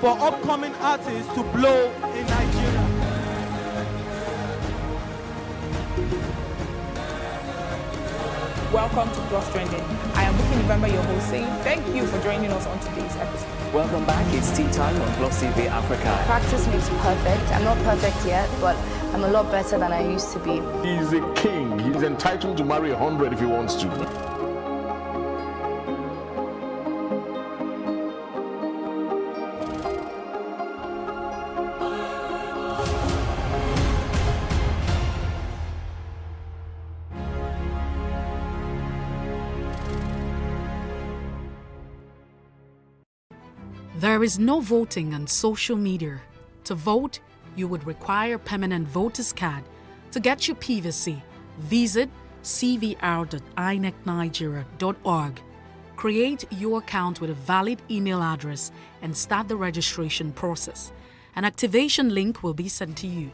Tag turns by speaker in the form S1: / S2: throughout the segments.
S1: for upcoming artists to blow in Nigeria.
S2: Welcome to Plus Trending. I am Buki November, your host, saying thank you for joining us on today's episode.
S3: Welcome back. It's tea time on Plus TV Africa.
S4: Practice makes perfect. I'm not perfect yet, but I'm a lot better than I used to be.
S5: He's a king. He's entitled to marry 100 if he wants to.
S6: There is no voting on social media. To vote, you would require a permanent voter's card. To get your PVC, visit cvr.inecnigeria.org. Create your account with a valid email address and start the registration process. An activation link will be sent to you.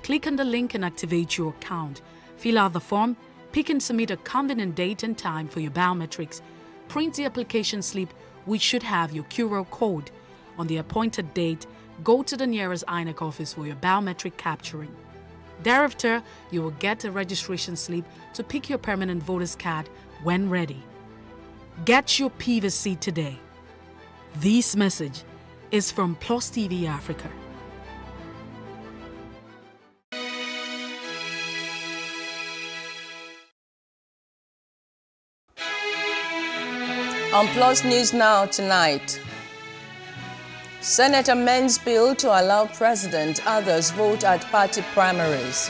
S6: Click on the link and activate your account. Fill out the form, pick and submit a convenient date and time for your biometrics. Print the application slip, which should have your QR code. On the appointed date, go to the nearest INEC office for your biometric capturing. Thereafter, you will get a registration slip to pick your permanent voter's card when ready. Get your PVC today. This message is from Plus TV Africa.
S7: On Plus News Now tonight, Senate amends bill to allow president others vote at party primaries.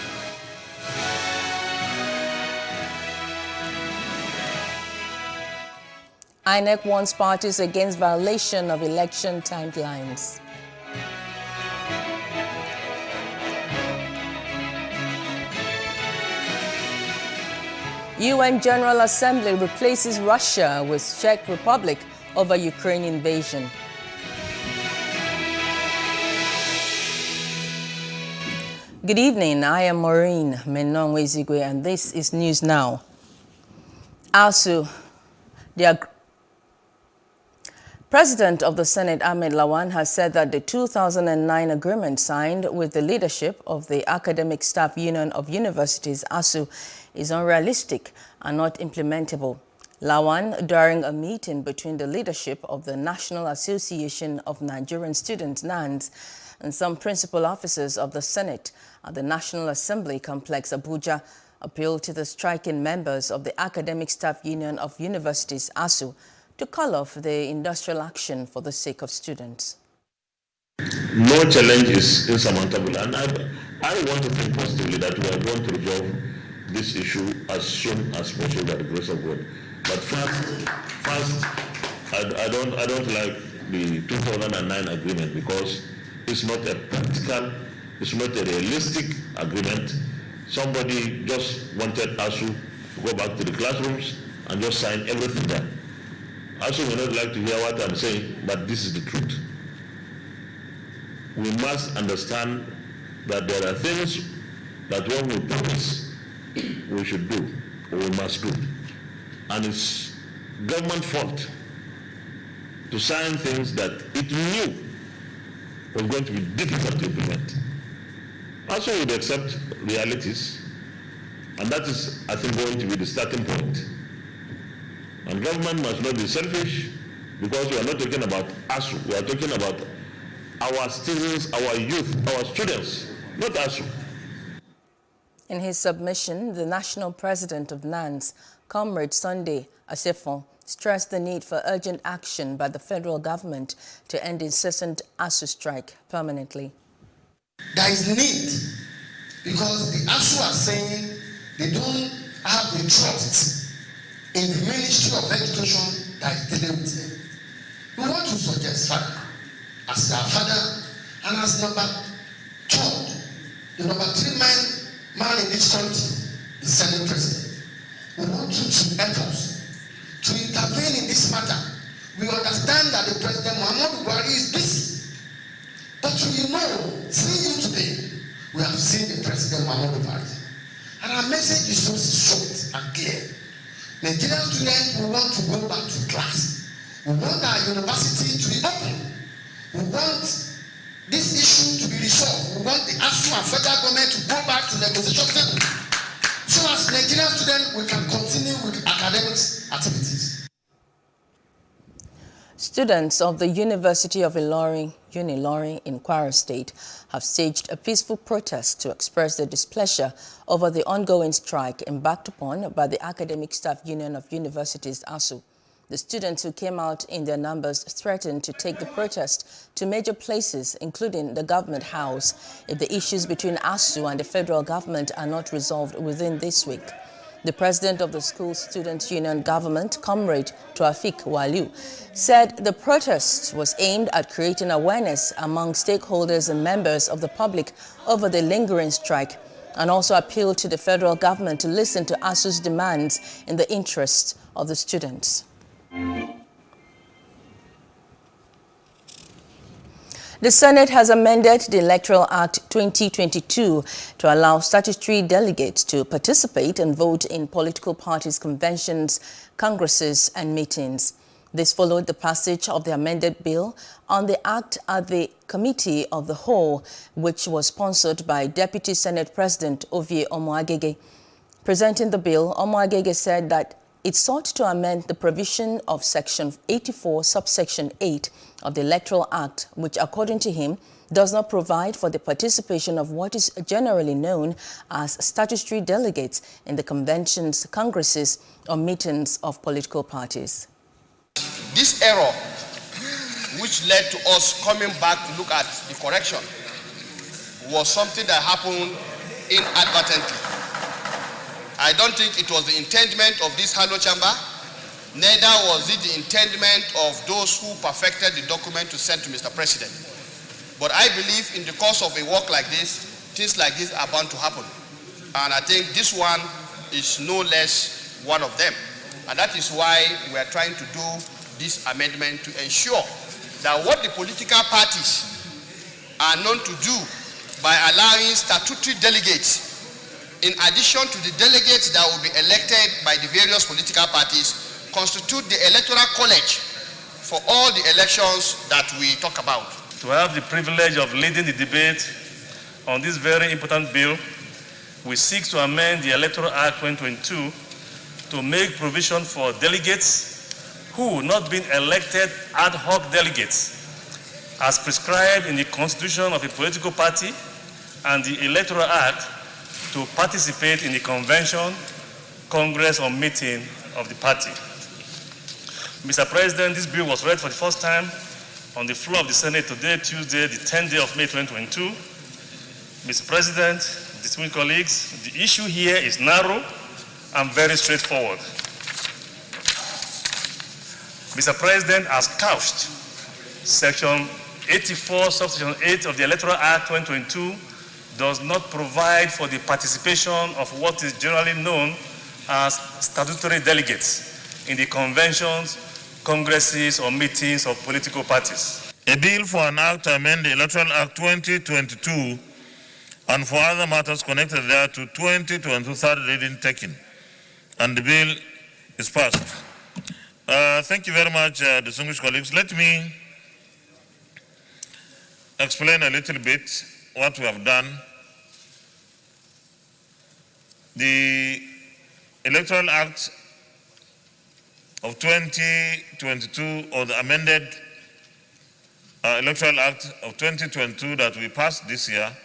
S7: INEC warns parties against violation of election timelines. UN General Assembly replaces Russia with Czech Republic over Ukraine invasion. Good evening, I am Maureen Menonwezigwe and this is News Now. ASU, the President of the Senate, Ahmed Lawan, has said that the 2009 agreement signed with the leadership of the Academic Staff Union of Universities, ASU, is unrealistic and not implementable. Lawan, during a meeting between the leadership of the National Association of Nigerian Students, NANS, and some principal officers of the Senate at the National Assembly Complex, Abuja, appealed to the striking members of the Academic Staff Union of Universities, ASU, to call off the industrial action for the sake of students.
S8: No challenge is insurmountable, and I want to think positively that we are going to resolve this issue as soon as possible by the grace of God. But first, I don't like the 2009 agreement because it's not a practical, it's not a realistic agreement. Somebody just wanted ASU to go back to the classrooms and just sign everything there. ASU may not like to hear what I'm saying, but this is the truth. We must understand that there are things that when we promise, we should do, or we must do. And it's government fault to sign things that it knew was going to be difficult to implement. Also, we would accept realities, and that is, I think, going to be the starting point. And government must not be selfish, because we are not talking about us, we are talking about our citizens, our youth, our students, not us.
S7: In his submission, the national president of NANS, Comrade Sunday Asefon, stressed the need for urgent action by the federal government to end incessant ASU strike permanently.
S9: There is need, because the ASU are saying they don't have the trust in the Ministry of Education that is dealing with them. We want to suggest, Father, as our father and as number 12, the number 3 man in this country, the Senate President, we want you to help us to intervene in this matter. We understand that the President Muhammadu Buhari is busy, but we know, seeing you today, we have seen the President Muhammadu Buhari, and our message is so short and clear. Nigerian students, we want to go back to class. We want our university to be open. We want this issue to be resolved. We want the ASU and federal government to go back to the negotiation table. So as Nigerian students, we can continue with academic activities.
S7: Students of the University of Ilorin, Unilorin in Kwara State have staged a peaceful protest to express their displeasure over the ongoing strike embarked upon by the Academic Staff Union of Universities, ASU. The students who came out in their numbers threatened to take the protest to major places, including the government house, if the issues between ASU and the federal government are not resolved within this week. The president of the school students' union government, Comrade Tuafik Waliu, said the protest was aimed at creating awareness among stakeholders and members of the public over the lingering strike, and also appealed to the federal government to listen to ASU's demands in the interest of the students. The Senate has amended the Electoral Act 2022 to allow statutory delegates to participate and vote in political parties' conventions, congresses, and meetings. This followed the passage of the amended bill on the act at the Committee of the Whole, which was sponsored by Deputy Senate President Ovie Omoagege. Presenting the bill, Omoagege said that it sought to amend the provision of Section 84, subsection 8 of the Electoral Act, which, according to him, does not provide for the participation of what is generally known as statutory delegates in the conventions, congresses, or meetings of political parties.
S10: This error, which led to us coming back to look at the correction, was something that happened inadvertently. I don't think it was the intendment of this Halo chamber, neither was it the intendment of those who perfected the document to send to Mr. President. But I believe in the course of a work like this, things like this are bound to happen. And I think this one is no less one of them. And that is why we are trying to do this amendment to ensure that what the political parties are known to do by allowing statutory delegates in addition to the delegates that will be elected by the various political parties, constitute the electoral college for all the elections that we talk about.
S11: To have the privilege of leading the debate on this very important bill, we seek to amend the Electoral Act 2022 to make provision for delegates who, not being elected ad hoc delegates, as prescribed in the constitution of a political party and the Electoral Act, to participate in the convention, congress, or meeting of the party. Mr. President, this bill was read for the first time on the floor of the Senate today, Tuesday, the 10th day of May 2022. Mr. President, distinguished colleagues, the issue here is narrow and very straightforward. Mr. President has couched Section 84, subsection 8 of the Electoral Act 2022 does not provide for the participation of what is generally known as statutory delegates in the conventions, congresses, or meetings of political parties.
S12: A bill for an act to amend the Electoral Act 2022 and for other matters connected thereto 2022 third reading taken, and the bill is passed. Thank you very much, distinguished colleagues. Let me explain a little bit what we have done. The Electoral Act of 2022, or the amended Electoral Act of 2022 that we passed this year,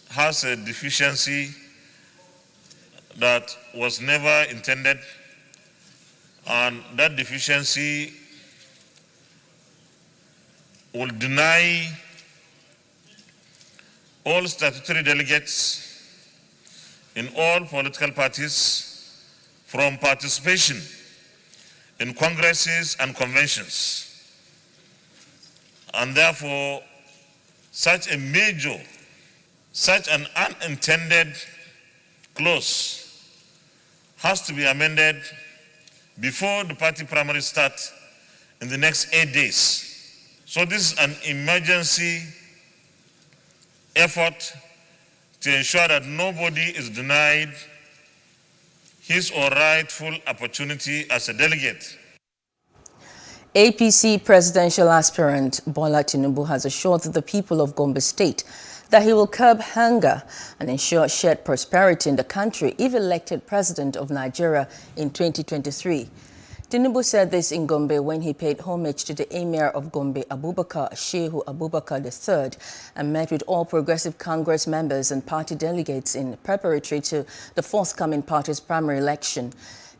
S12: has a deficiency that was never intended, and that deficiency will deny all statutory delegates in all political parties from participation in congresses and conventions. And therefore, such an unintended clause has to be amended before the party primaries start in the next 8 days. So this is an emergency effort to ensure that nobody is denied his or rightful opportunity as a delegate.
S7: APC presidential aspirant Bola Tinubu has assured the people of Gombe State that he will curb hunger and ensure shared prosperity in the country if elected president of Nigeria in 2023. Tinubu said this in Gombe when he paid homage to the Emir of Gombe, Abubakar Shehu Abubakar III, and met with all Progressive Congress members and party delegates in preparatory to the forthcoming party's primary election.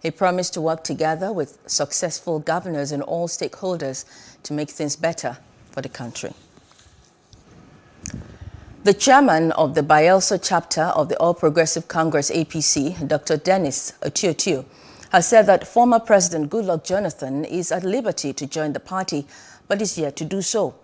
S7: He promised to work together with successful governors and all stakeholders to make things better for the country. The chairman of the Bayelsa chapter of the All Progressive Congress APC, Dr. Dennis Otiotuo, has said that former President Goodluck Jonathan is at liberty to join the party, but is yet to do so.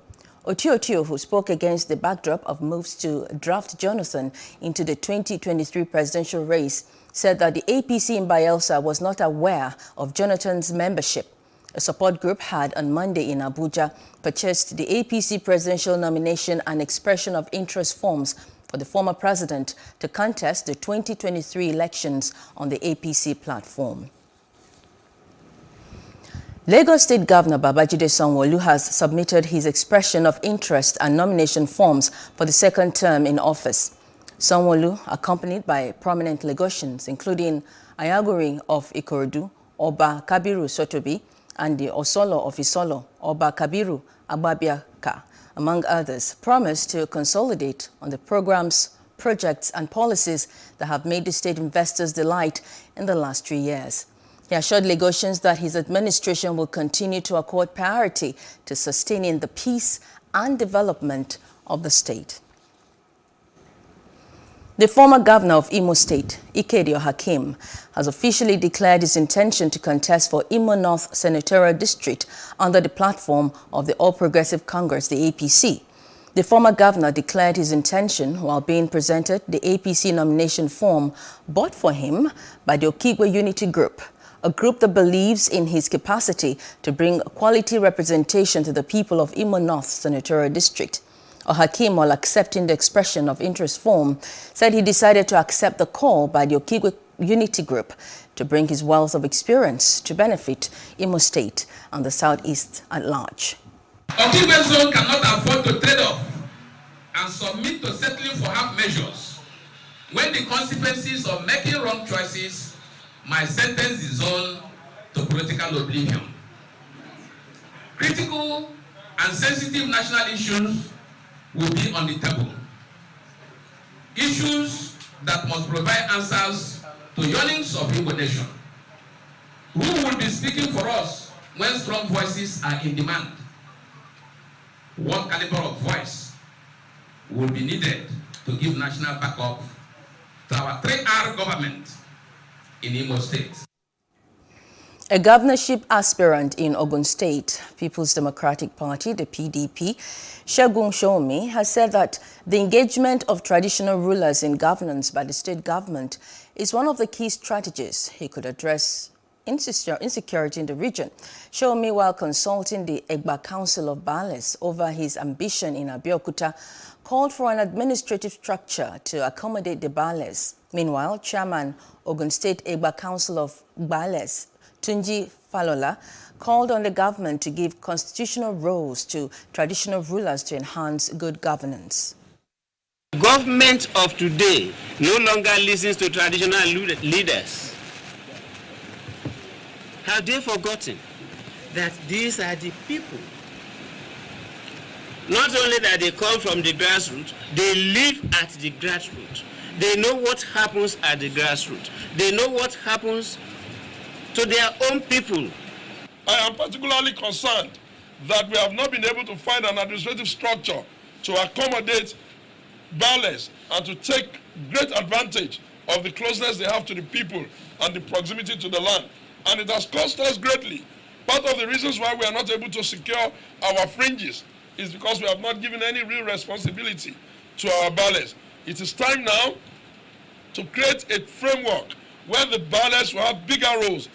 S7: Otiotuo, who spoke against the backdrop of moves to draft Jonathan into the 2023 presidential race, said that the APC in Bayelsa was not aware of Jonathan's membership. A support group had on Monday in Abuja purchased the APC presidential nomination and expression of interest forms for the former president to contest the 2023 elections on the APC platform. Lagos State Governor Babajide Sanwo-Olu has submitted his expression of interest and nomination forms for the second term in office. Sanwo-Olu, accompanied by prominent Lagosians, including Ayaguri of Ikorodu, Oba Kabiru Sotobi, and the Osolo of Isolo, Oba Kabiru Agbabiaka, among others, promised to consolidate on the programs, projects, and policies that have made the state investors' delight in the last 3 years. He assured Lagosians that his administration will continue to accord priority to sustaining the peace and development of the state. The former governor of Imo State, OHAKIM, has officially declared his intention to contest for Imo North Senatorial District under the platform of the All Progressive Congress, the APC. The former governor declared his intention while being presented the APC nomination form bought for him by the Okigwe Unity Group, a group that believes in his capacity to bring quality representation to the people of Imo North Senatorial District. OHAKIM, while accepting the expression of interest form, said he decided to accept the call by the Okigwe Unity Group to bring his wealth of experience to benefit Imo State and the Southeast at large.
S13: Okigwe zone cannot afford to trade off and submit to settling for half measures when the consequences of making wrong choices might sentence the zone to political oblivion. Critical and sensitive national issues will be on the table. Issues that must provide answers to yearnings of Igbo nation. Who will be speaking for us when strong voices are in demand? What caliber of voice will be needed to give national backup to our 3R government in Imo State?
S7: A governorship aspirant in Ogun State, People's Democratic Party, the P.D.P, Segun Shomi, has said that the engagement of traditional rulers in governance by the state government is one of the key strategies he could address insecurity in the region. Shomi, while consulting the Egba Council of Bales over his ambition in Abeokuta, called for an administrative structure to accommodate the Bales. Meanwhile, Chairman Ogun State Egba Council of Bales, Tunji Falola, called on the government to give constitutional roles to traditional rulers to enhance good governance.
S14: The government of today no longer listens to traditional leaders. Have they forgotten that these are the people? Not only that they come from the grassroots, they live at the grassroots. They know what happens at the grassroots. They know what happens to their own people.
S15: I am particularly concerned that we have not been able to find an administrative structure to accommodate Bales and to take great advantage of the closeness they have to the people and the proximity to the land. And it has cost us greatly. Part of the reasons why we are not able to secure our fringes is because we have not given any real responsibility to our Bales. It is time now to create a framework where the Bales will have bigger roles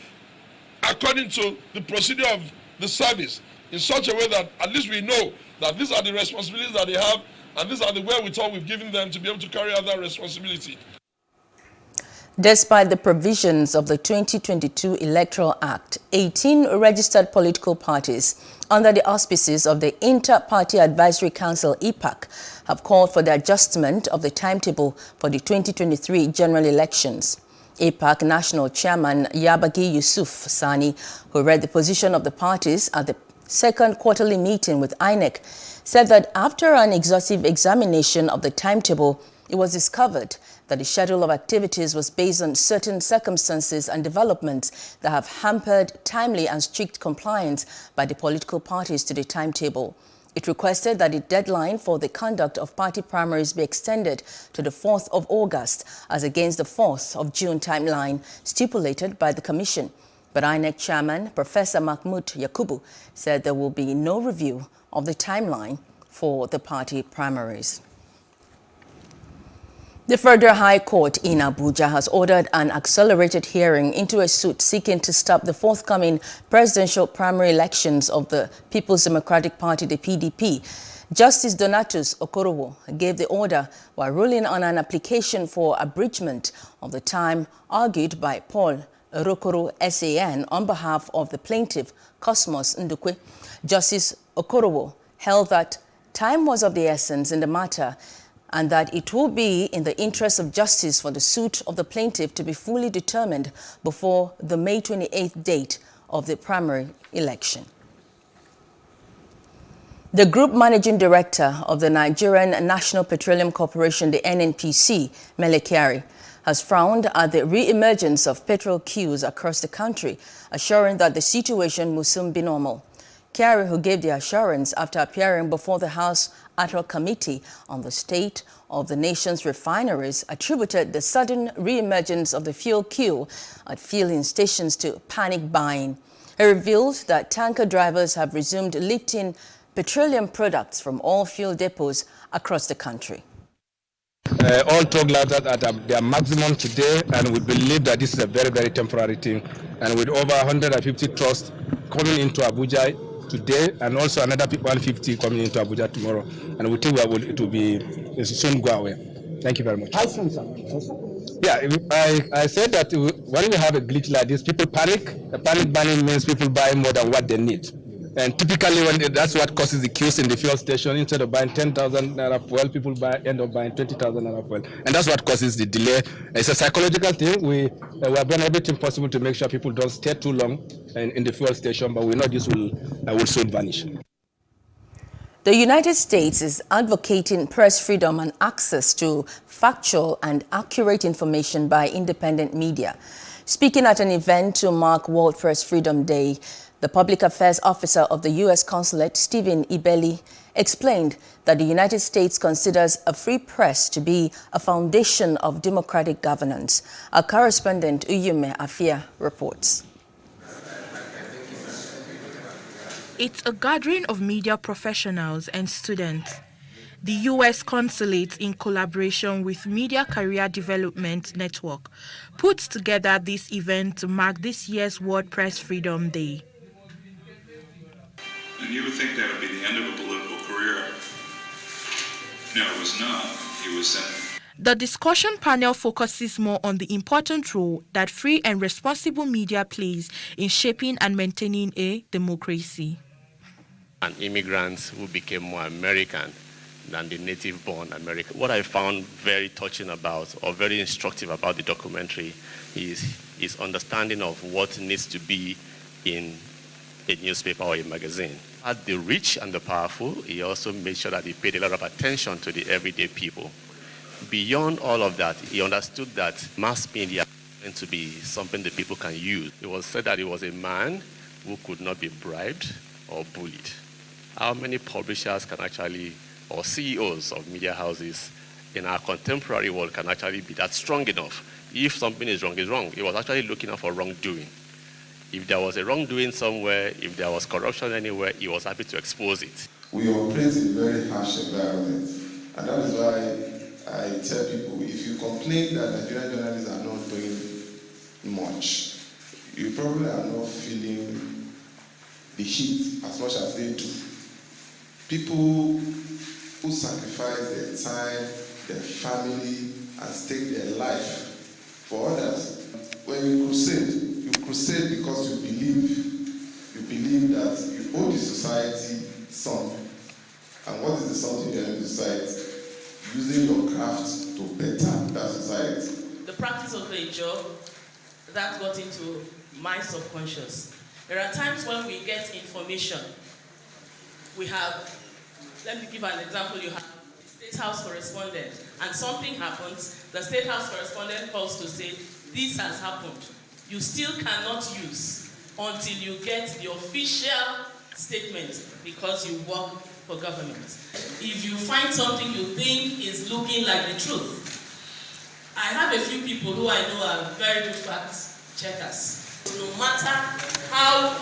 S15: according to the procedure of the service, in such a way that at least we know that these are the responsibilities that they have and these are the wherewithal we've given them to be able to carry out that responsibility.
S7: Despite the provisions of the 2022 Electoral Act, 18 registered political parties under the auspices of the Inter-Party Advisory Council (IPAC) have called for the adjustment of the timetable for the 2023 general elections. IPAC National Chairman Yabagi Yusuf Sani, who read the position of the parties at the second quarterly meeting with INEC, said that after an exhaustive examination of the timetable, it was discovered that the schedule of activities was based on certain circumstances and developments that have hampered timely and strict compliance by the political parties to the timetable. It requested that the deadline for the conduct of party primaries be extended to the 4th of August as against the 4th of June timeline stipulated by the Commission. But INEC Chairman Professor Mahmoud Yakubu said there will be no review of the timeline for the party primaries. The Federal High Court in Abuja has ordered an accelerated hearing into a suit seeking to stop the forthcoming presidential primary elections of the People's Democratic Party, the PDP. Justice Donatus Okorowo gave the order while ruling on an application for abridgment of the time argued by Paul Rokoro SAN on behalf of the plaintiff, Cosmos Ndukwe. Justice Okorowo held that time was of the essence in the matter and that it will be in the interest of justice for the suit of the plaintiff to be fully determined before the May 28th date of the primary election. The Group Managing Director of the Nigerian National Petroleum Corporation, the NNPC, Mele Kyari, has frowned at the re-emergence of petrol queues across the country, assuring that the situation will soon be normal. Kyari, who gave the assurance after appearing before the House Ad hoc Committee on the state of the nation's refineries, attributed the sudden re-emergence of the fuel queue at filling stations to panic buying. He revealed that tanker drivers have resumed lifting petroleum products from all fuel depots across the country.
S16: All told at their maximum today, and we believe that this is a very, very temporary thing. And with over 150 trucks coming into Abuja today, and also another 150 coming into Abuja tomorrow, and we think it will be soon go away. Thank you very much. How soon, sir? Yeah, I said that when we have a glitch like this, people panic. A panic buying means people buy more than what they need. And typically, that's what causes the queues in the fuel station. Instead of buying 10,000 naira fuel, people end up buying 20,000 naira fuel, and that's what causes the delay. It's a psychological thing. We have done everything possible to make sure people don't stay too long in the fuel station, but we know this will soon vanish.
S7: The United States is advocating press freedom and access to factual and accurate information by independent media. Speaking at an event to mark World Press Freedom Day, the Public Affairs Officer of the U.S. Consulate, Stephen Ibeli, explained that the United States considers a free press to be a foundation of democratic governance. Our correspondent, Uyume Afia, reports.
S2: It's a gathering of media professionals and students. The U.S. Consulate, in collaboration with Media Career Development Network, put together this event to mark this year's World Press Freedom Day.
S17: And you would think that would be the end of a political career. No, it was not. He was sent.
S2: The discussion panel focuses more on the important role that free and responsible media plays in shaping and maintaining a democracy.
S18: And immigrants who became more American than the native-born American. What I found very touching about, or very instructive about the documentary, is his understanding of what needs to be in a newspaper or a magazine. At the rich and the powerful, he also made sure that he paid a lot of attention to the everyday people. Beyond all of that, he understood that mass media is meant to be something that people can use. It was said that he was a man who could not be bribed or bullied. How many publishers can actually, or CEOs of media houses in our contemporary world can actually be that strong enough? If something is wrong, it's wrong. He was actually looking out for wrongdoing. If there was a wrongdoing somewhere, if there was corruption anywhere, he was happy to expose it.
S19: We operate in a very harsh environment, and that is why I tell people, if you complain that Nigerian journalists are not doing much, you probably are not feeling the heat as much as they do. People who sacrifice their time, their family, and stake their life For others, when you crusade because you believe that you owe the society something. And what is the something you owe the society? Using your craft to better that society.
S20: The practice of a job, that got into my subconscious. There are times when we get information. We have, let me give an example, you have the State House correspondent, and something happens, the State House correspondent calls to say, this has happened. You still cannot use until you get the official statement because you work for government. If you find something you think is looking like the truth, I have a few people who I know are very good fact checkers. No matter how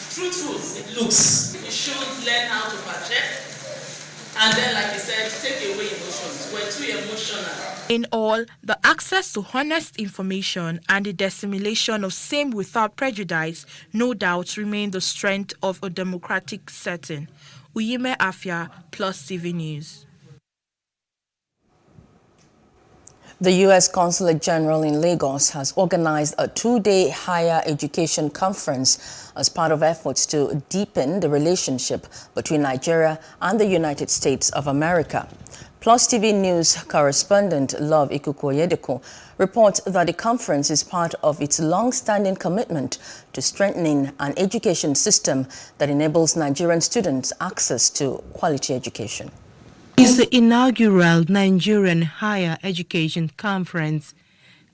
S20: truthful it looks, you should learn how to fact check. And then, like I said, take away emotions. We're too emotional.
S2: In all, the access to honest information and the dissemination of same without prejudice no doubt remain the strength of a democratic setting. Uyime Afia, Plus TV News.
S7: The U.S. Consulate General in Lagos has organized a 2-day higher education conference as part of efforts to deepen the relationship between Nigeria and the United States of America. Plus TV News correspondent Love Ikuku-Oyedeko reports that the conference is part of its long-standing commitment to strengthening an education system that enables Nigerian students access to quality education.
S2: It's the inaugural Nigerian Higher Education Conference.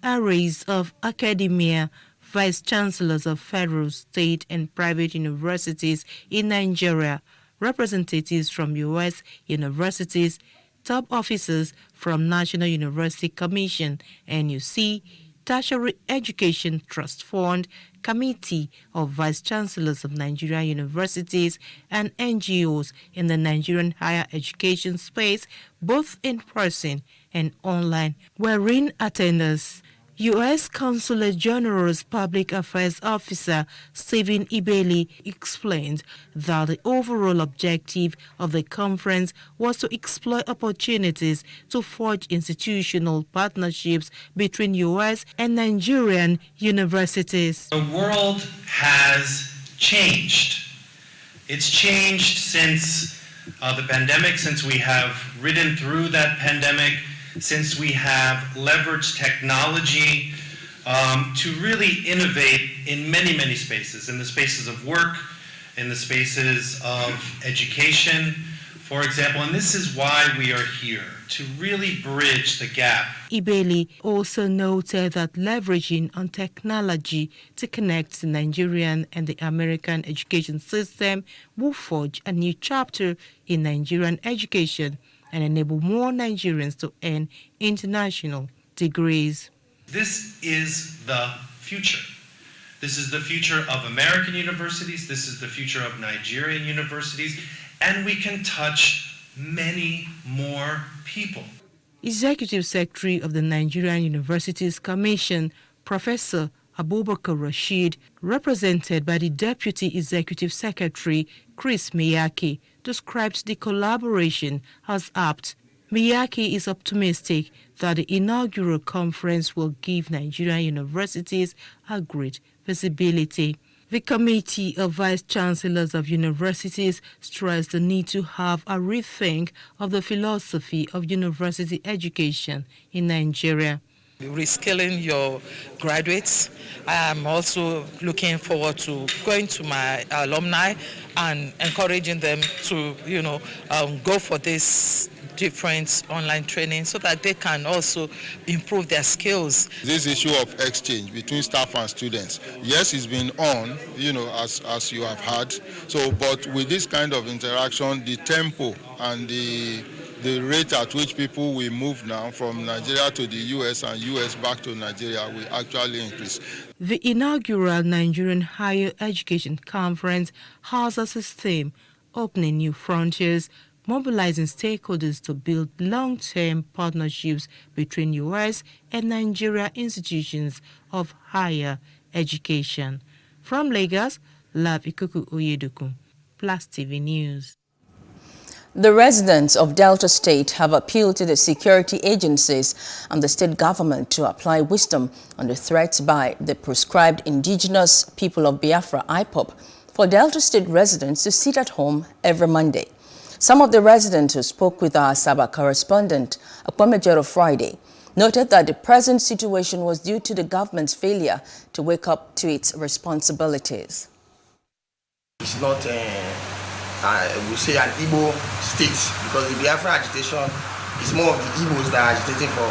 S2: Arrays of academia, vice-chancellors of federal, state, and private universities in Nigeria, representatives from U.S. universities, top officers from National University Commission, NUC, Tertiary Education Trust Fund, Committee of Vice-Chancellors of Nigerian Universities, and NGOs in the Nigerian higher education space, both in person and online, were in attendance. U.S. Consulate General's Public Affairs Officer Stephen Ibeli explained that the overall objective of the conference was to explore opportunities to forge institutional partnerships between U.S. and Nigerian universities.
S21: The world has changed. It's changed since the pandemic, since we have ridden through that pandemic, since we have leveraged technology to really innovate in many, many spaces, in the spaces of work, in the spaces of education, for example. And this is why we are here, to really bridge the gap.
S2: Ibeli also noted that leveraging on technology to connect the Nigerian and the American education system will forge a new chapter in Nigerian education and enable more Nigerians to earn international degrees.
S21: This is the future. This is the future of American universities. This is the future of Nigerian universities. And we can touch many more people.
S2: Executive Secretary of the Nigerian Universities Commission, Professor Abubakar Rashid, represented by the Deputy Executive Secretary, Chris Miyake, describes the collaboration as apt. Miyake is optimistic that the inaugural conference will give Nigerian universities a great visibility. The Committee of Vice-Chancellors of Universities stressed the need to have a rethink of the philosophy of university education in Nigeria.
S22: Reskilling your graduates. I am also looking forward to going to my alumni and encouraging them to, go for this different online training so that they can also improve their skills.
S23: This issue of exchange between staff and students, yes, it's been on, as you have heard. So, but with this kind of interaction, the tempo and the rate at which people will move now from Nigeria to the US and US back to Nigeria will actually increase.
S2: The inaugural Nigerian Higher Education Conference has as its theme, opening new frontiers, mobilizing stakeholders to build long-term partnerships between U.S. and Nigeria institutions of higher education. From Lagos, Love Ikuku-Oyedeko, Plus TV News.
S7: The residents of Delta State have appealed to the security agencies and the state government to apply wisdom on the threats by the proscribed indigenous people of Biafra, IPOB, for Delta State residents to sit at home every Monday. Some of the residents who spoke with our Sabah correspondent, AGUERO'S Friday, noted that the present situation was due to the government's failure to wake up to its responsibilities.
S1: It's not we say an Igbo state, because the Biafra agitation is more of the Igbos that are agitating for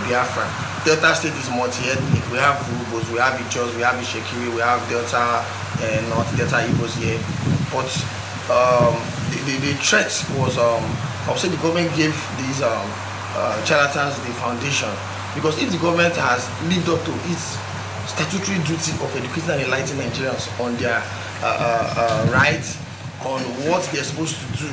S1: Biafra. Delta State is multi-ethnic. We have Urubos, we have Ichos, we have Ishekiri, we have Delta North, Delta Igbos here. But the threat was, I would say the government gave these charlatans the foundation, because if the government has lived up to its statutory duty of educating and enlightening Nigerians on their rights, on what they're supposed to do.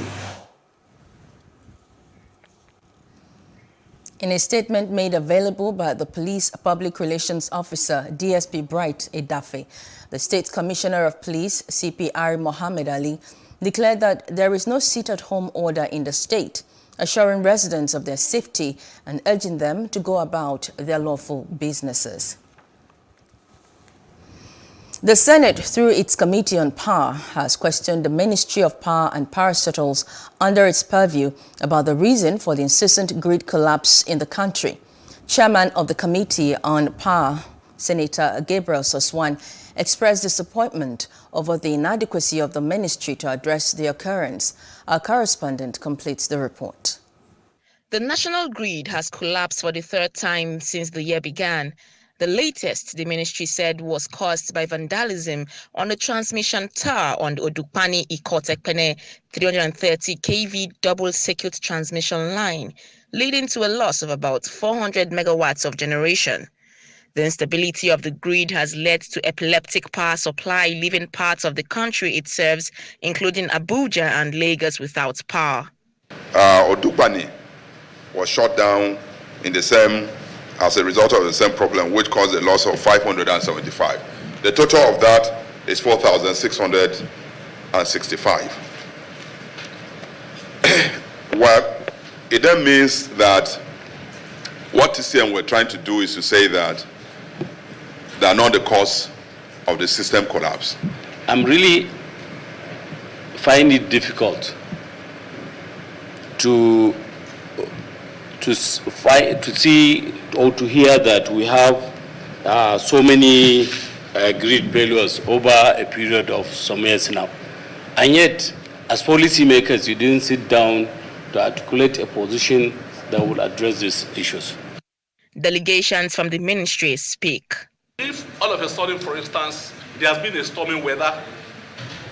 S7: In a statement made available by the Police Public Relations Officer, DSP Bright Edafe, the State Commissioner of Police, CP Ari Mohammed Ali, declared that there is no sit-at-home order in the state, assuring residents of their safety and urging them to go about their lawful businesses. The Senate, through its Committee on Power, has questioned the Ministry of Power and Parastatals under its purview about the reason for the incessant grid collapse in the country. Chairman of the Committee on Power, Senator Gabriel Soswan, expressed disappointment over the inadequacy of the ministry to address the occurrence. Our correspondent completes the report.
S3: The national grid has collapsed for the third time since the year began. The latest, the ministry said, was caused by vandalism on the transmission tower on the Odukpani-Ikotekpene 330 kV double-circuit transmission line, leading to a loss of about 400 megawatts of generation. The instability of the grid has led to epileptic power supply, leaving parts of the country it serves, including Abuja and Lagos, without power.
S4: Odukpani was shut down in the same as a result of the same problem, which caused a loss of 575. The total of that is 4,665. Well, it then means that what TCM were trying to do is to say that they are not the cause of the system collapse.
S24: I'm really finding it difficult to see or to hear that we have so many grid failures over a period of some years now. And yet, as policymakers, you didn't sit down to articulate a position that would address these issues.
S3: Delegations from the ministry speak.
S25: If all of a sudden, for instance, there has been a stormy weather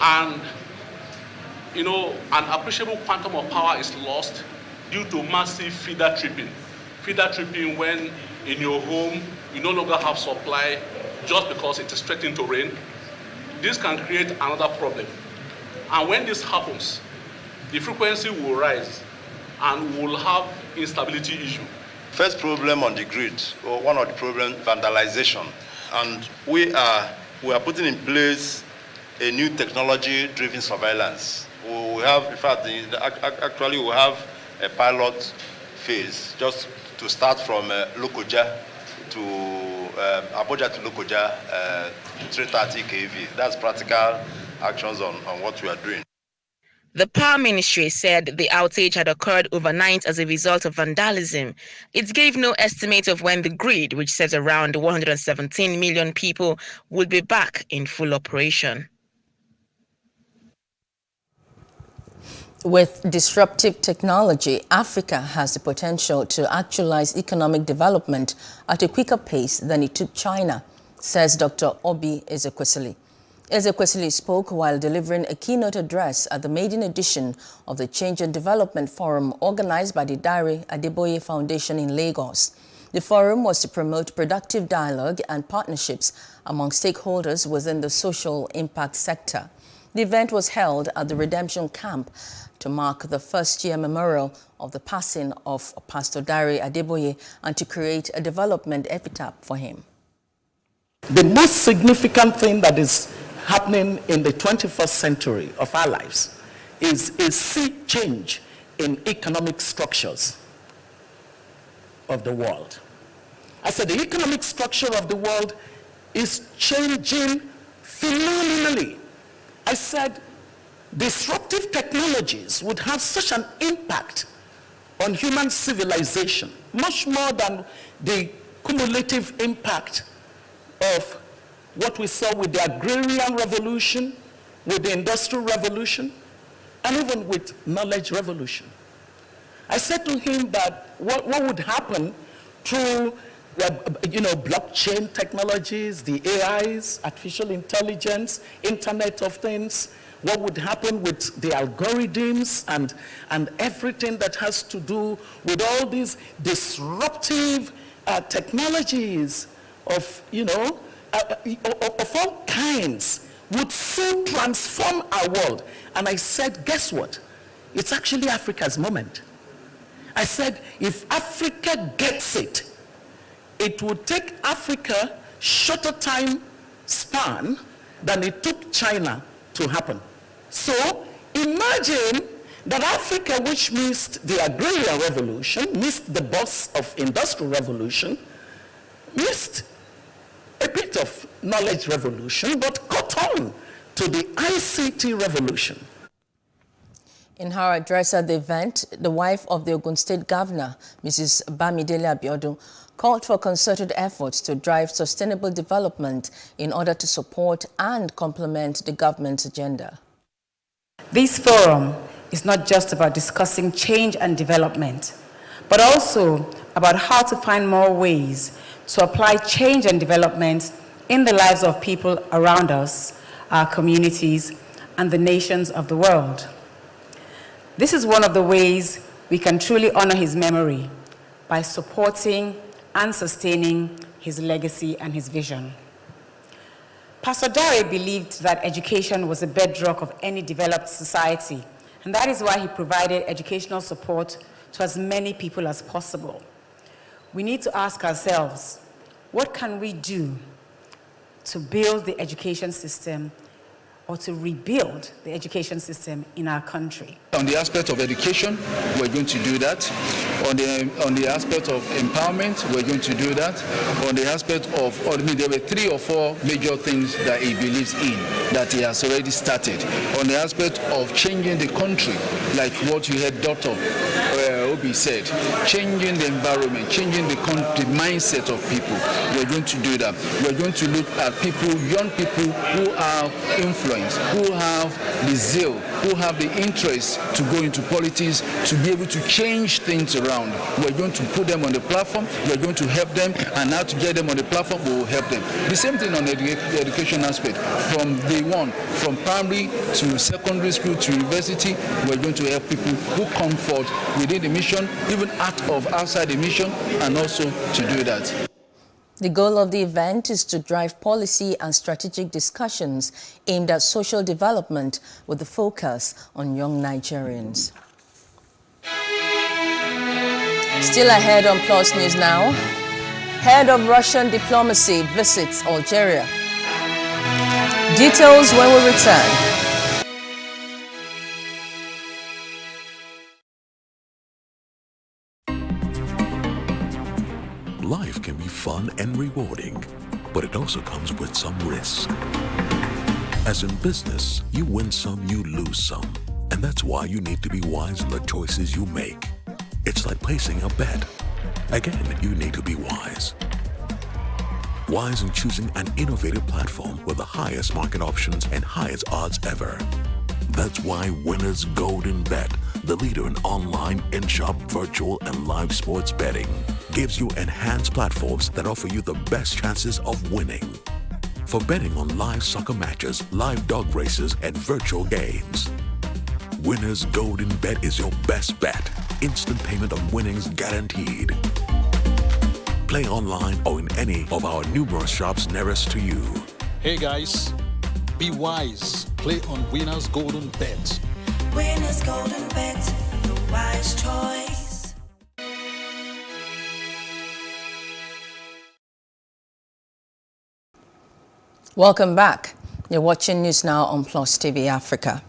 S25: and, an appreciable quantum of power is lost due to massive feeder tripping. Feeder tripping when in your home you no longer have supply just because it is threatening to rain. This can create another problem. And when this happens, the frequency will rise and we'll have instability issue.
S26: First problem on the grid, or one of the problems, vandalization. And we are putting in place a new technology-driven surveillance. We have, in fact, actually we have a pilot phase just to start from Lokoja to Abuja to Lokoja, 330 kV. That's practical actions on what we are doing.
S3: The Power Ministry said the outage had occurred overnight as a result of vandalism. It gave no estimate of when the grid, which serves around 117 million people, would be back in full operation.
S7: With disruptive technology, Africa has the potential to actualize economic development at a quicker pace than it took China, says Dr. Obi Ezekwesili. Ezekwesili spoke while delivering a keynote address at the maiden edition of the Change and Development Forum organized by the Dare Adeboye Foundation in Lagos. The forum was to promote productive dialogue and partnerships among stakeholders within the social impact sector. The event was held at the Redemption Camp to mark the first-year memorial of the passing of Pastor Dare Adeboye and to create a development epitaph for him.
S27: The most significant thing that is happening in the 21st century of our lives
S5: is a sea change in economic structures of the world. I said the economic structure of the world is changing phenomenally. I said disruptive technologies would have such an impact on human civilization, much more than the cumulative impact of what we saw with the agrarian revolution, with the industrial revolution, and even with knowledge revolution. I said to him that what would happen through blockchain technologies, the AIs, artificial intelligence, Internet of Things, what would happen with the algorithms and everything that has to do with all these disruptive technologies of all kinds would so transform our world. And I said, guess what? It's actually Africa's moment. I said, if Africa gets it, it would take Africa shorter time span than it took China to happen. So imagine that Africa, which missed the agrarian revolution, missed the bus of industrial revolution, missed a bit of knowledge revolution, but caught on to the ICT revolution.
S7: In her address at the event, the wife of the Ogun State Governor, Mrs. Bamidele Abiodun, called for concerted efforts to drive sustainable development in order to support and complement the government's agenda.
S6: This forum is not just about discussing change and development, but also about how to find more ways to apply change and development in the lives of people around us, our communities, and the nations of the world. This is one of the ways we can truly honor his memory, by supporting and sustaining his legacy and his vision. Pastor Dare believed that education was the bedrock of any developed society, and that is why he provided educational support to as many people as possible. We need to ask ourselves, what can we do to build the education system or to rebuild the education system in our country?
S8: On the aspect of education, we're going to do that. On the aspect of empowerment, we're going to do that. On the aspect of, there were 3 or 4 major things that he believes in, that he has already started. On the aspect of changing the country, like what you heard Dr. Obi said, changing the environment, changing the mindset of people, we're going to do that. We're going to look at people, young people who have influence, who have the zeal, who have the interest to go into politics, to be able to change things around. We're going to put them on the platform, we're going to help them, and how to get them on the platform, we will help them. The same thing on the education aspect. From day one, from primary to secondary school to university, we're going to help people who come forward within the mission, even outside the mission, and also to do that.
S7: The goal of the event is to drive policy and strategic discussions aimed at social development with the focus on young Nigerians. Still ahead on Plus News Now, head of Russian diplomacy visits Algeria. Details when we return.
S9: Life can be fun and rewarding, but it also comes with some risk. As in business, you win some, you lose some. And that's why you need to be wise in the choices you make. It's like placing a bet. Again, you need to be wise. Wise in choosing an innovative platform with the highest market options and highest odds ever. That's why Winners Golden Bet, the leader in online, in-shop, virtual, and live sports betting, gives you enhanced platforms that offer you the best chances of winning. For betting on live soccer matches, live dog races, and virtual games. Winners Golden Bet is your best bet. Instant payment of winnings guaranteed. Play online or in any of our numerous shops nearest to you.
S10: Hey guys, be wise. Play on Winners Golden Bet.
S11: Winners Golden Bet, the wise choice.
S7: Welcome back. You're watching News Now on Plus TV Africa.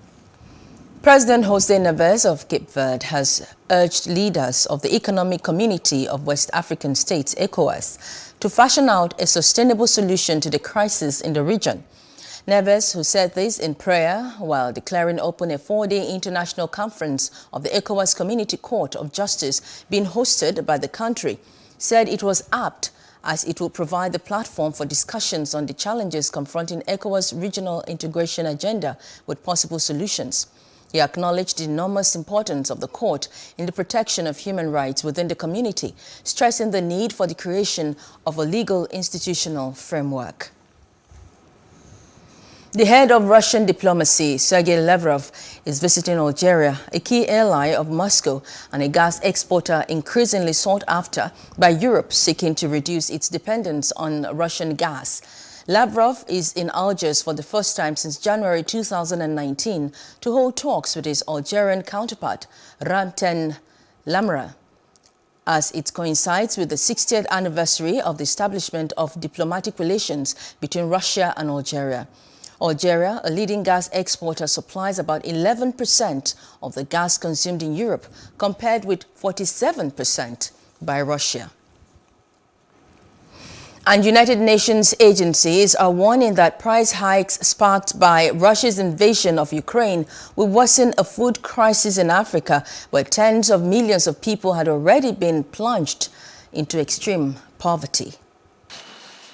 S7: President Jose Neves of Cape Verde has urged leaders of the Economic Community of West African States, ECOWAS, to fashion out a sustainable solution to the crisis in the region. Neves, who said this in prayer while declaring open a 4-day international conference of the ECOWAS Community Court of Justice being hosted by the country, said it was apt as it will provide the platform for discussions on the challenges confronting ECOWAS' regional integration agenda with possible solutions. He acknowledged the enormous importance of the court in the protection of human rights within the community, stressing the need for the creation of a legal institutional framework. The head of Russian diplomacy, Sergei Lavrov, is visiting Algeria, a key ally of Moscow and a gas exporter increasingly sought after by Europe seeking to reduce its dependence on Russian gas. Lavrov is in Algiers for the first time since January 2019 to hold talks with his Algerian counterpart, Ramten Lamra, as it coincides with the 60th anniversary of the establishment of diplomatic relations between Russia and Algeria. Algeria, a leading gas exporter, supplies about 11% of the gas consumed in Europe, compared with 47% by Russia. And United Nations agencies are warning that price hikes sparked by Russia's invasion of Ukraine will worsen a food crisis in Africa, where tens of millions of people had already been plunged into extreme poverty.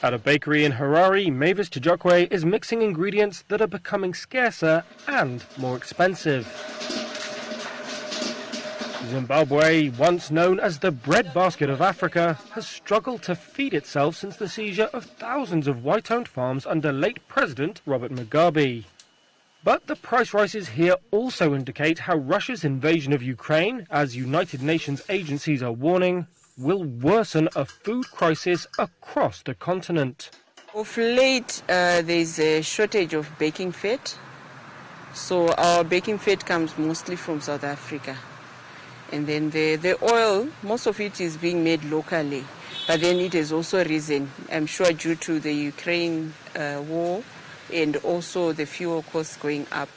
S12: At a bakery in Harare, Mavis Tijokwe is mixing ingredients that are becoming scarcer and more expensive. Zimbabwe, once known as the breadbasket of Africa, has struggled to feed itself since the seizure of thousands of white-owned farms under late President Robert Mugabe. But the price rises here also indicate how Russia's invasion of Ukraine, as United Nations agencies are warning, will worsen a food crisis across the continent.
S13: Of late, there's a shortage of baking fat. So our baking fat comes mostly from South Africa. And then the oil, most of it is being made locally. But then it has also risen, I'm sure, due to the Ukraine war and also the fuel costs going up.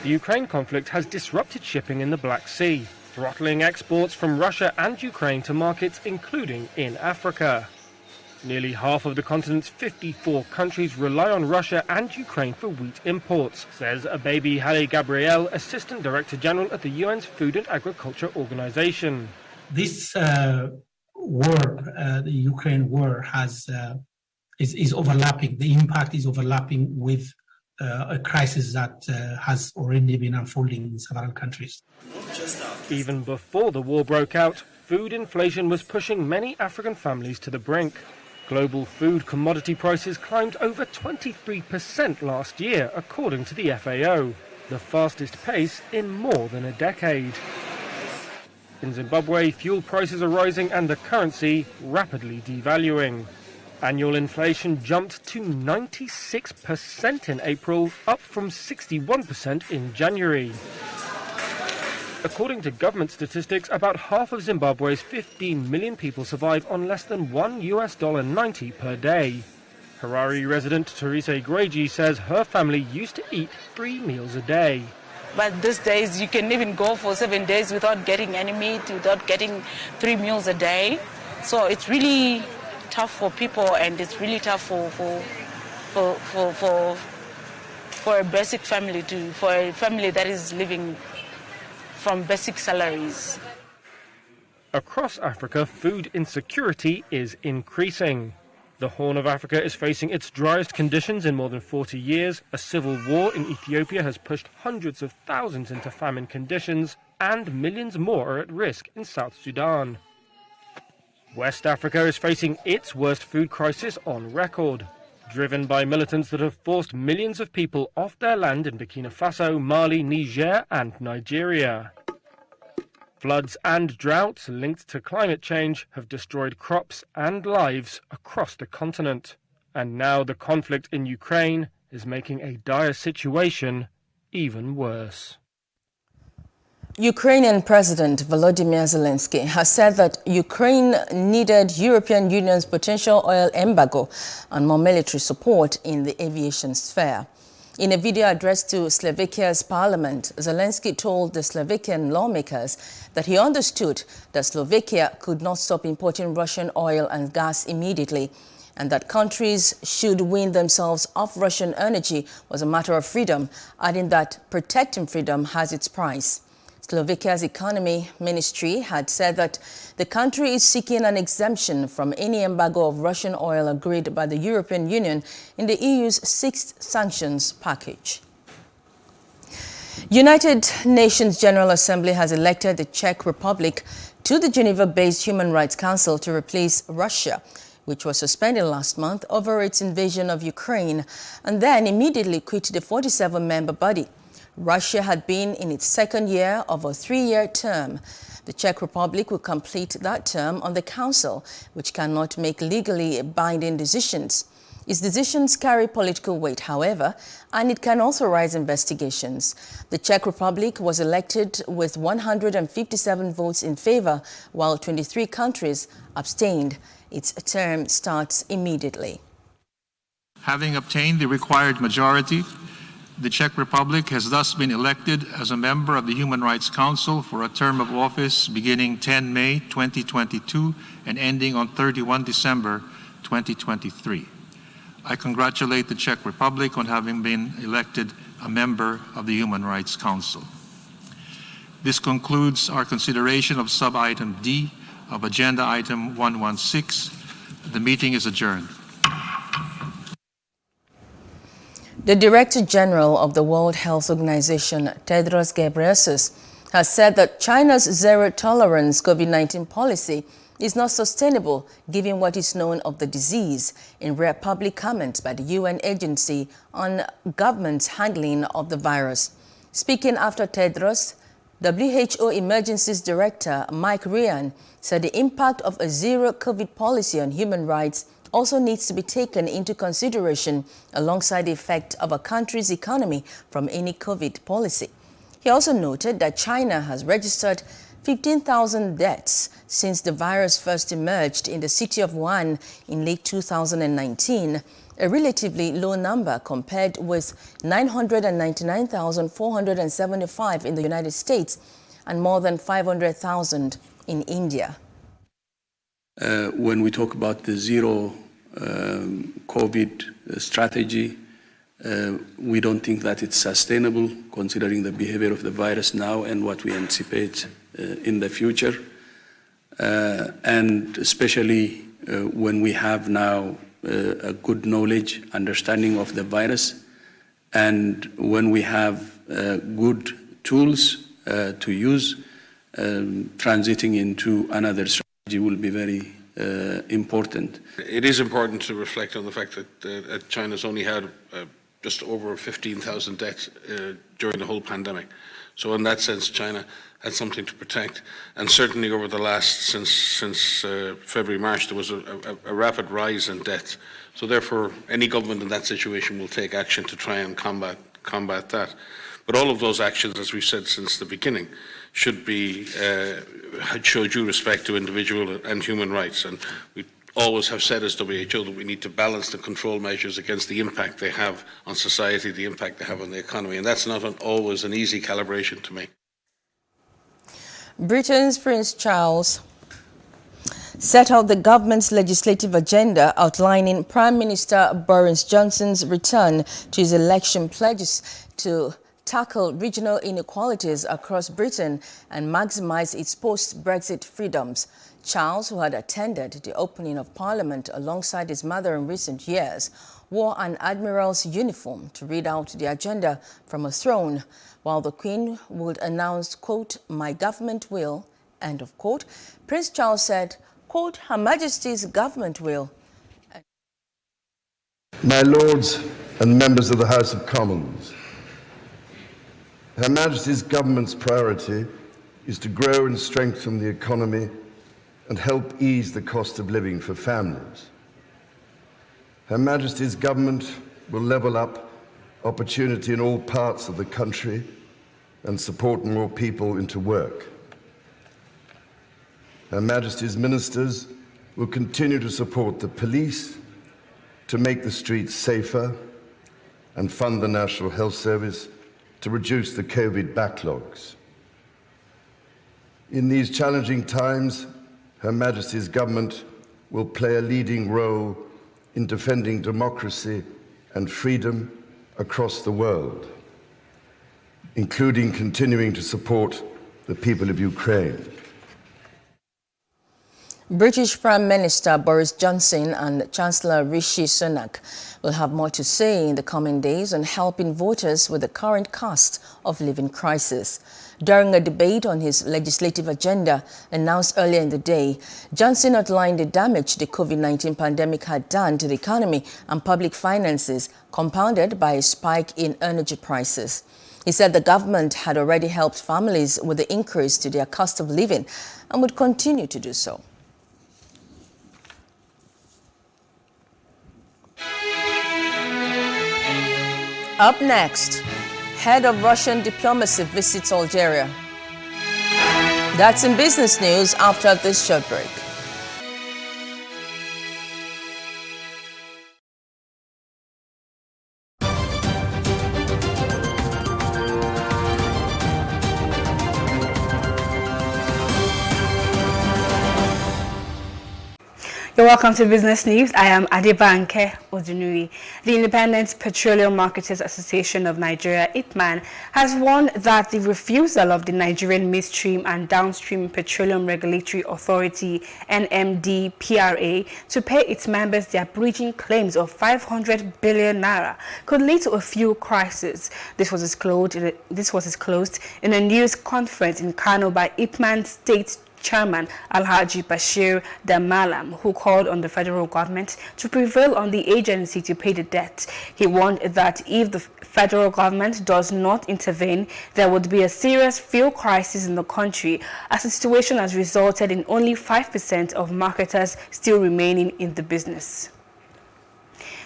S12: The Ukraine conflict has disrupted shipping in the Black Sea, throttling exports from Russia and Ukraine to markets including in Africa. Nearly half of the continent's 54 countries rely on Russia and Ukraine for wheat imports, says Ababy Haile Gabriel, Assistant Director General at the UN's Food and Agriculture Organization.
S14: This war, the Ukraine war, is overlapping. The impact is overlapping with a crisis that has already been unfolding in several countries.
S12: Even before the war broke out, food inflation was pushing many African families to the brink. Global food commodity prices climbed over 23% last year, according to the FAO, the fastest pace in more than a decade. In Zimbabwe, fuel prices are rising and the currency rapidly devaluing. Annual inflation jumped to 96% in April, up from 61% in January. According to government statistics, about half of Zimbabwe's 15 million people survive on less than $1.90 per day. Harare resident Teresa Igweji says her family used to eat 3 meals a day.
S13: But these days, you can even go for 7 days without getting any meat, without getting 3 meals a day. So it's really tough for people, and it's really tough for a basic family for a family that is living from basic salaries.
S12: Across Africa, food insecurity is increasing. The Horn of Africa is facing its driest conditions in more than 40 years. A civil war in Ethiopia has pushed hundreds of thousands into famine conditions, and millions more are at risk in South Sudan. West Africa is facing its worst food crisis on record, driven by militants that have forced millions of people off their land in Burkina Faso, Mali, Niger and Nigeria. Floods and droughts linked to climate change have destroyed crops and lives across the continent. And now the conflict in Ukraine is making a dire situation even worse.
S7: Ukrainian President Volodymyr Zelensky has said that Ukraine needed European Union's potential oil embargo and more military support in the aviation sphere. In a video addressed to Slovakia's parliament, Zelensky told the Slovakian lawmakers that he understood that Slovakia could not stop importing Russian oil and gas immediately, and that countries should wean themselves off Russian energy was a matter of freedom, adding that protecting freedom has its price. Slovakia's economy ministry had said that the country is seeking an exemption from any embargo of Russian oil agreed by the European Union in the EU's 6th sanctions package. United Nations General Assembly has elected the Czech Republic to the Geneva-based Human Rights Council to replace Russia, which was suspended last month over its invasion of Ukraine and then immediately quit the 47-member body. Russia had been in its second year of a 3-year term. The Czech Republic will complete that term on the Council, which cannot make legally binding decisions. Its decisions carry political weight, however, and it can authorize investigations. The Czech Republic was elected with 157 votes in favor, while 23 countries abstained. Its term starts immediately.
S15: Having obtained the required majority, the Czech Republic has thus been elected as a member of the Human Rights Council for a term of office beginning 10 May 2022 and ending on 31 December 2023. I congratulate the Czech Republic on having been elected a member of the Human Rights Council. This concludes our consideration of sub-item D of Agenda Item 116. The meeting is adjourned.
S7: The Director General of the World Health Organization, Tedros Ghebreyesus, has said that China's zero-tolerance COVID-19 policy is not sustainable given what is known of the disease in rare public comments by the UN agency on government's handling of the virus. Speaking after Tedros, WHO Emergencies Director Mike Ryan said the impact of a zero-COVID policy on human rights also needs to be taken into consideration alongside the effect of a country's economy from any COVID policy. He also noted that China has registered 15,000 deaths since the virus first emerged in the city of Wuhan in late 2019, a relatively low number compared with 999,475 in the United States and more than 500,000 in India.
S16: When we talk about the zero COVID strategy, we don't think that it's sustainable considering the behavior of the virus now and what we anticipate in the future. And especially when we have now a good knowledge, understanding of the virus, and when we have good tools to use, transiting into another strategy will be very important.
S17: It is important to reflect on the fact that China's only had just over 15,000 deaths during the whole pandemic. So in that sense, China had something to protect. And certainly over the last, since February, March, there was a rapid rise in deaths. So therefore, any government in that situation will take action to try and combat that. But all of those actions, as we've said since the beginning, should show due respect to individual and human rights. And we always have said as WHO that we need to balance the control measures against the impact they have on society, the impact they have on the economy. And that's not always an easy calibration to make.
S7: Britain's Prince Charles set out the government's legislative agenda outlining Prime Minister Boris Johnson's return to his election pledges to tackle regional inequalities across Britain and maximize its post-Brexit freedoms. Charles, who had attended the opening of Parliament alongside his mother in recent years, wore an admiral's uniform to read out the agenda from a throne, while the Queen would announce, quote, "My government will," end of quote. Prince Charles said, quote, "Her Majesty's government will."
S18: My Lords and members of the House of Commons, Her Majesty's government's priority is to grow and strengthen the economy and help ease the cost of living for families. Her Majesty's government will level up opportunity in all parts of the country and support more people into work. Her Majesty's ministers will continue to support the police to make the streets safer and fund the National Health Service to reduce the COVID backlogs. In these challenging times, Her Majesty's government will play a leading role in defending democracy and freedom across the world, including continuing to support the people of Ukraine.
S7: British Prime Minister Boris Johnson and Chancellor Rishi Sunak will have more to say in the coming days on helping voters with the current cost of living crisis. During a debate on his legislative agenda announced earlier in the day, Johnson outlined the damage the COVID-19 pandemic had done to the economy and public finances, compounded by a spike in energy prices. He said the government had already helped families with the increase to their cost of living and would continue to do so. Up next, head of Russian diplomacy visits Algeria. That's in business news after this short break.
S6: You're welcome to Business News. I am Adebanke Odunui. The Independent Petroleum Marketers Association of Nigeria, IPMAN, has warned that the refusal of the Nigerian Midstream and Downstream Petroleum Regulatory Authority, NMDPRA, to pay its members their breaching claims of 500 billion naira could lead to a fuel crisis. This was disclosed in a news conference in Kano by IPMAN State Chairman Alhaji Bashir Damalam, who called on the federal government to prevail on the agency to pay the debt. He warned that if the federal government does not intervene, there would be a serious fuel crisis in the country, as the situation has resulted in only 5% of marketers still remaining in the business.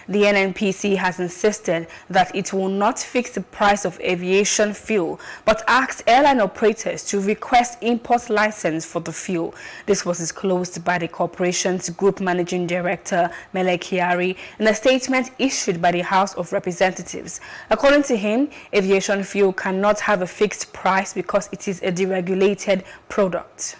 S6: The NNPC has insisted that it will not fix the price of aviation fuel, but asked airline operators to request import license for the fuel. This was disclosed by the corporation's Group Managing Director, Mele Kyari, in a statement issued by the House of Representatives. According to him, aviation fuel cannot have a fixed price because it is a deregulated product.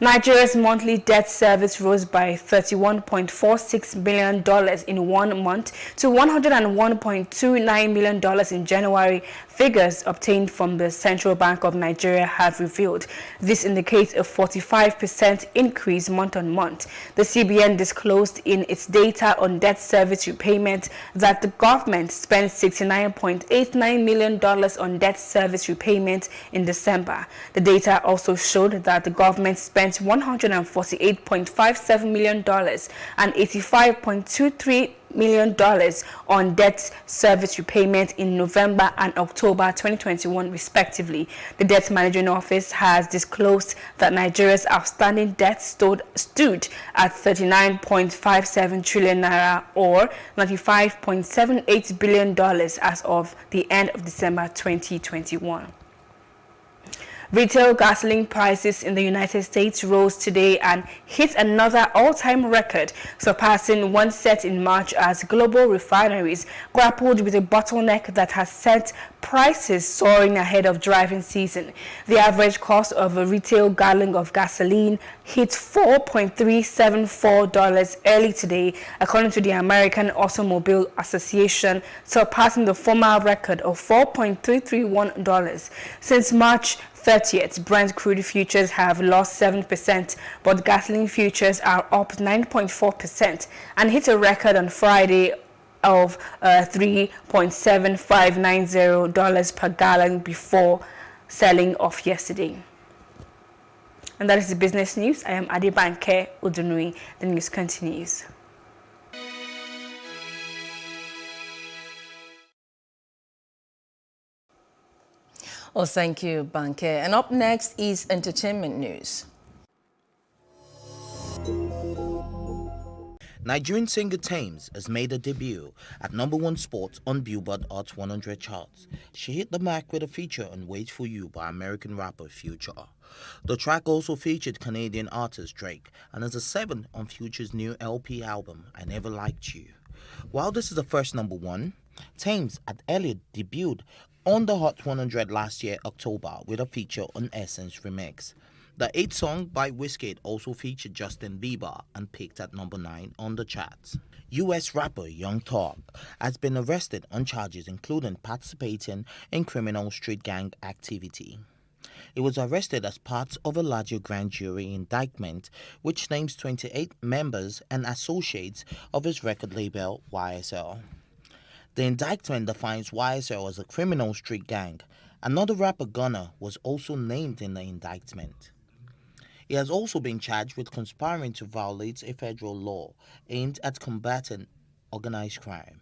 S6: Nigeria's monthly debt service rose by $31.46 billion in 1 month to $101.29 million in January. Figures obtained from the Central Bank of Nigeria have revealed. This indicates a 45% increase month on month. The CBN disclosed in its data on debt service repayment that the government spent $69.89 million on debt service repayment in December. The data also showed that the government spent $148.57 million and $85.23 million on debt service repayment in November and October 2021 respectively. The Debt Management Office has disclosed that Nigeria's outstanding debt stood at 39.57 trillion naira or $95.78 billion as of the end of December 2021. Retail gasoline prices in the United States rose today and hit another all-time record, surpassing one set in March as global refineries grappled with a bottleneck that has sent prices soaring ahead of driving season. The average cost of a retail gallon of gasoline hit $4.374 early today, according to the American Automobile Association, surpassing the former record of $4.331. Since March 30th, Brent crude futures have lost 7%, but gasoline futures are up 9.4% and hit a record on Friday of $3.7590 per gallon before selling off yesterday. And that is the business news. I am Adebanke Odunui. The news continues.
S7: Oh, thank you, Banke. And up next is entertainment news.
S1: Nigerian singer Thames has made a debut at #1 spot on Billboard Hot 100 charts. She hit the mark with a feature on Wait For You by American rapper Future. The track also featured Canadian artist Drake and is a 7 on Future's new LP album, I Never Liked You. While this is the first number one, Thames had earlier debuted on the Hot 100 last year, October, with a feature on Essence remix. The 8th song by Wizkid also featured Justin Bieber and peaked at number 9 on the charts. US rapper Young Thug has been arrested on charges including participating in criminal street gang activity. He was arrested as part of a larger grand jury indictment which names 28 members and associates of his record label YSL. The indictment defines YSL as a criminal street gang. Another rapper, Gunna, was also named in the indictment. He has also been charged with conspiring to violate a federal law aimed at combating organized crime.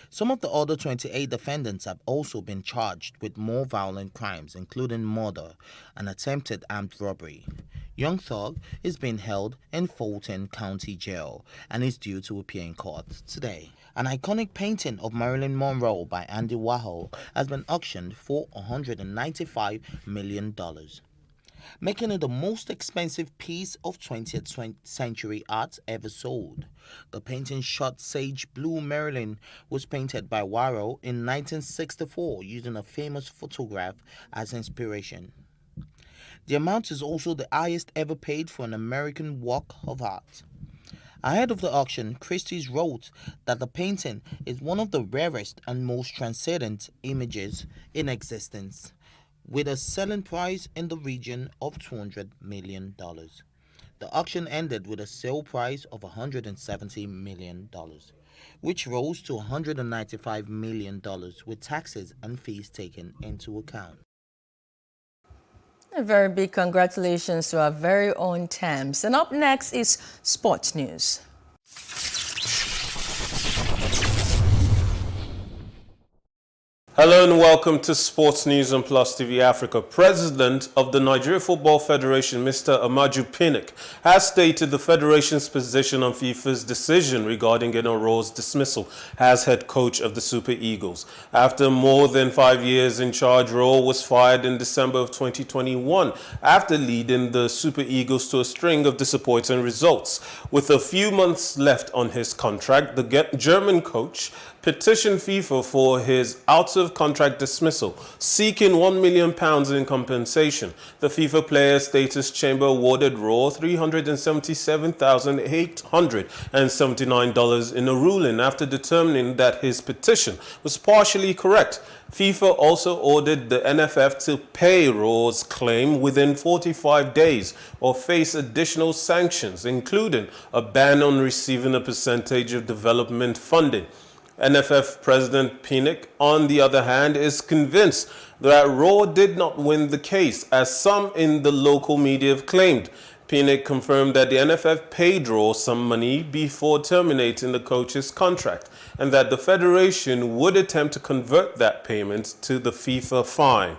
S1: Some of the other 28 defendants have also been charged with more violent crimes, including murder and attempted armed robbery. Young Thug is being held in Fulton County Jail and is due to appear in court today. An iconic painting of Marilyn Monroe by Andy Warhol has been auctioned for $195 million, making it the most expensive piece of 20th century art ever sold. The painting shot Sage Blue Marilyn was painted by Warhol in 1964 using a famous photograph as inspiration. The amount is also the highest ever paid for an American work of art. Ahead of the auction, Christie's wrote that the painting is one of the rarest and most transcendent images in existence, with a selling price in the region of $200 million. The auction ended with a sale price of $170 million, which rose to $195 million with taxes and fees taken into account.
S7: A very big congratulations to our very own Thames. And up next is sports news.
S2: Hello and welcome to Sports News on Plus TV Africa. President of the Nigeria Football Federation, Mr. Amaju Pinnick, has stated the federation's position on FIFA's decision regarding AGUERO'S dismissal as head coach of the Super Eagles. After more than 5 years in charge, Rowe was fired in December of 2021 after leading the Super Eagles to a string of disappointing results. With a few months left on his contract, the German coach petitioned FIFA for his out-of-contract dismissal, seeking £1 million in compensation. The FIFA Player Status Chamber awarded Rowe $377,879 in a ruling after determining that his petition was partially correct. FIFA also ordered the NFF to pay Rowe's claim within 45 days or face additional sanctions, including a ban on receiving a percentage of development funding. NFF President Pinnick, on the other hand, is convinced that Rowe did not win the case, as some in the local media have claimed. Pinnick confirmed that the NFF paid Rowe some money before terminating the coach's contract, and that the federation would attempt to convert that payment to the FIFA fine.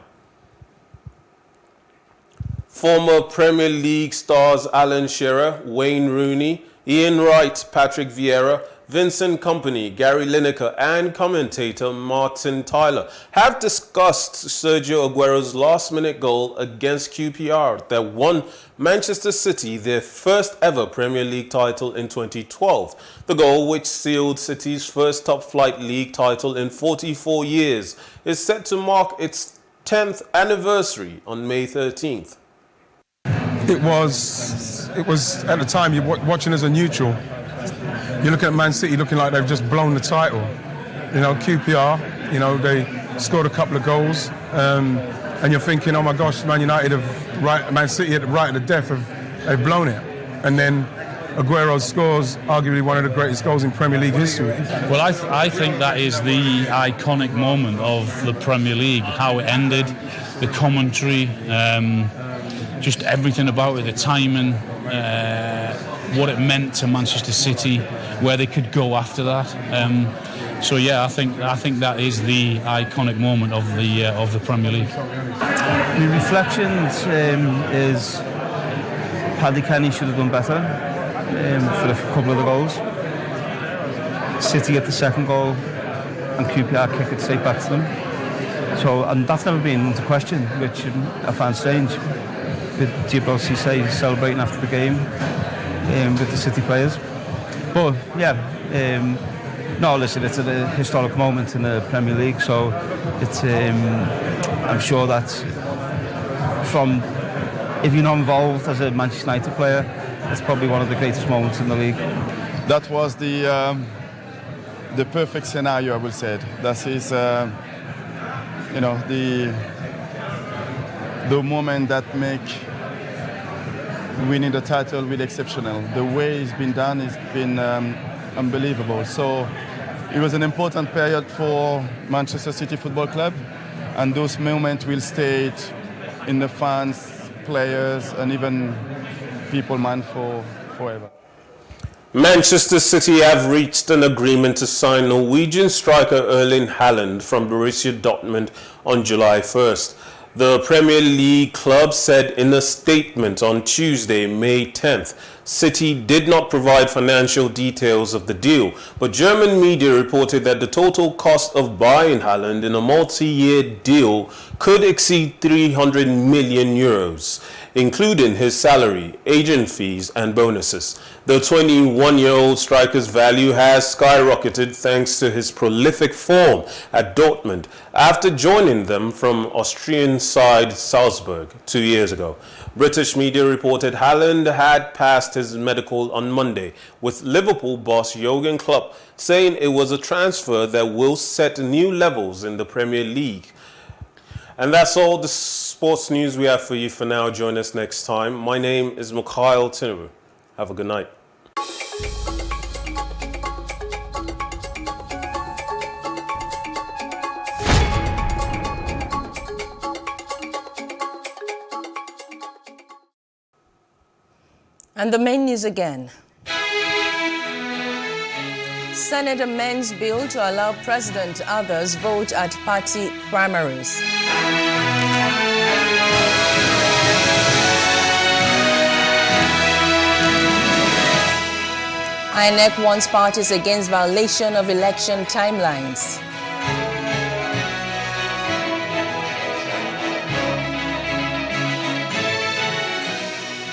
S2: Former Premier League stars Alan Shearer, Wayne Rooney, Ian Wright, Patrick Vieira, Vincent Kompany, Gary Lineker, and commentator Martin Tyler have discussed Sergio Aguero's last-minute goal against QPR that won Manchester City their first ever Premier League title in 2012. The goal, which sealed City's first top-flight league title in 44 years, is set to mark its 10th anniversary on May 13th.
S4: It was at the time, you're watching as a neutral. You're looking at Man City looking like they've just blown the title. You know, QPR, you know, they scored a couple of goals, and you're thinking, oh my gosh, Man City right at the death they've blown it. And then Aguero scores arguably one of the greatest goals in Premier League history.
S19: Well, I think that is the iconic moment of the Premier League, how it ended, the commentary, just everything about it, the timing, what it meant to Manchester City, where they could go after that. So yeah, I think that is the iconic moment of the Premier League.
S20: The reflections is Paddy Kenny should have done better for a couple of the goals. City at the second goal and QPR kick it straight back to them. So, and that's never been under question, which I find strange. With Djibril Cissé celebrating after the game with the City players. But yeah, No, listen, it's a historic moment in the Premier League, so it's. I'm sure that if you're not involved as a Manchester United player, it's probably one of the greatest moments in the league.
S3: That was the perfect scenario, I would say. That is, the moment that make winning the title really exceptional. The way it's been done has been unbelievable. So it was an important period for Manchester City Football Club, and those moments will stay in the fans, players, and even people mind forever.
S2: Manchester City have reached an agreement to sign Norwegian striker Erling Haaland from Borussia Dortmund on July 1st. The Premier League club said in a statement on Tuesday, May 10th, City did not provide financial details of the deal, but German media reported that the total cost of buying Haaland in a multi-year deal could exceed 300 million euros, including his salary, agent fees and bonuses. The 21-year-old striker's value has skyrocketed thanks to his prolific form at Dortmund after joining them from Austrian side Salzburg 2 years ago. British media reported Haaland had passed his medical on Monday, with Liverpool boss Jurgen Klopp saying it was a transfer that will set new levels in the Premier League. And that's all the sports news we have for you for now. Join us next time. My name is Mikhail Tinubu. Have a good night.
S7: And the main news again. Senate amends bill to allow President others vote at party primaries. INEC warns parties against violation of election timelines.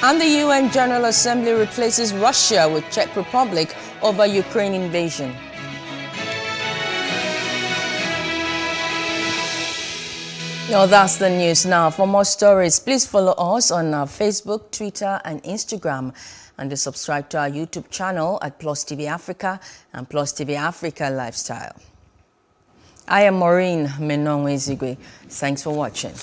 S7: And the UN General Assembly replaces Russia with Czech Republic over Ukraine invasion. Now that's the news. Now for more stories, please follow us on our Facebook, Twitter and Instagram, and to subscribe to our YouTube channel at Plus TV Africa and Plus TV Africa Lifestyle. I am Maureen Menongwe Zigwe. Thanks for watching.